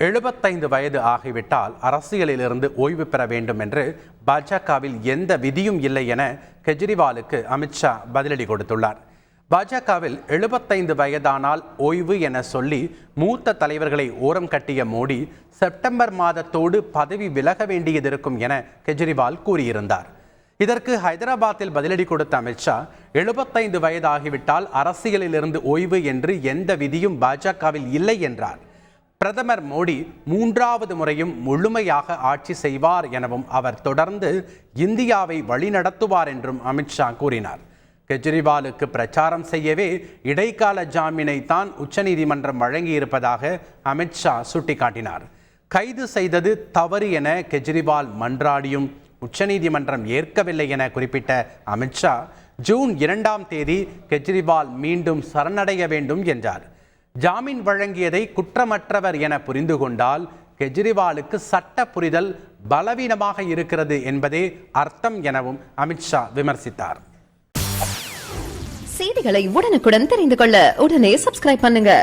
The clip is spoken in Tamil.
75 வயது ஆகிவிட்டால் அரசியலிலிருந்து ஓய்வு பெற வேண்டும் என்று பாஜகவில் எந்த விதியும் இல்லை என கெஜ்ரிவாலுக்கு அமித்ஷா பதிலடி கொடுத்துள்ளார். பாஜகவில் 75 வயதானால் ஓய்வு என சொல்லி மூத்த தலைவர்களை ஓரம் கட்டிய மோடி செப்டம்பர் மாதத்தோடு பதவி விலக வேண்டியதிருக்கும் என கெஜ்ரிவால் கூறியிருந்தார். இதற்கு ஹைதராபாத்தில் பதிலடி கொடுத்த அமித்ஷா 75 வயது ஆகிவிட்டால் அரசியலிலிருந்து ஓய்வு என்று எந்த விதியும் பாஜகவில் இல்லை என்றார். பிரதமர் மோடி 3வது முறையும் முழுமையாக ஆட்சி செய்வார் எனவும் அவர் தொடர்ந்து இந்தியாவை வழிநடத்துவார் என்றும் அமித்ஷா கூறினார். கெஜ்ரிவாலுக்கு பிரச்சாரம் செய்யவே இடைக்கால ஜாமீனை தான் உச்சநீதிமன்றம் வழங்கியிருப்பதாக அமித்ஷா சுட்டிக்காட்டினார். கைது செய்தது தவறு என கெஜ்ரிவால் மன்றாடியும் உச்சநீதிமன்றம் ஏற்கவில்லை என குறிப்பிட்ட அமித்ஷா ஜூன் 2ஆம் தேதி கெஜ்ரிவால் மீண்டும் சரணடைய வேண்டும் என்றார். ஜாமீன் வழங்கியதை குற்றமற்றவர் என புரிந்து கொண்டால் கெஜ்ரிவாலுக்கு சட்ட புரிதல் பலவீனமாக இருக்கிறது என்பதே அர்த்தம் எனவும் அமித்ஷா விமர்சித்தார். செய்திகளை உடனுக்குடன் தெரிந்து கொள்ள உடனே சப்ஸ்கிரைப் பண்ணுங்க.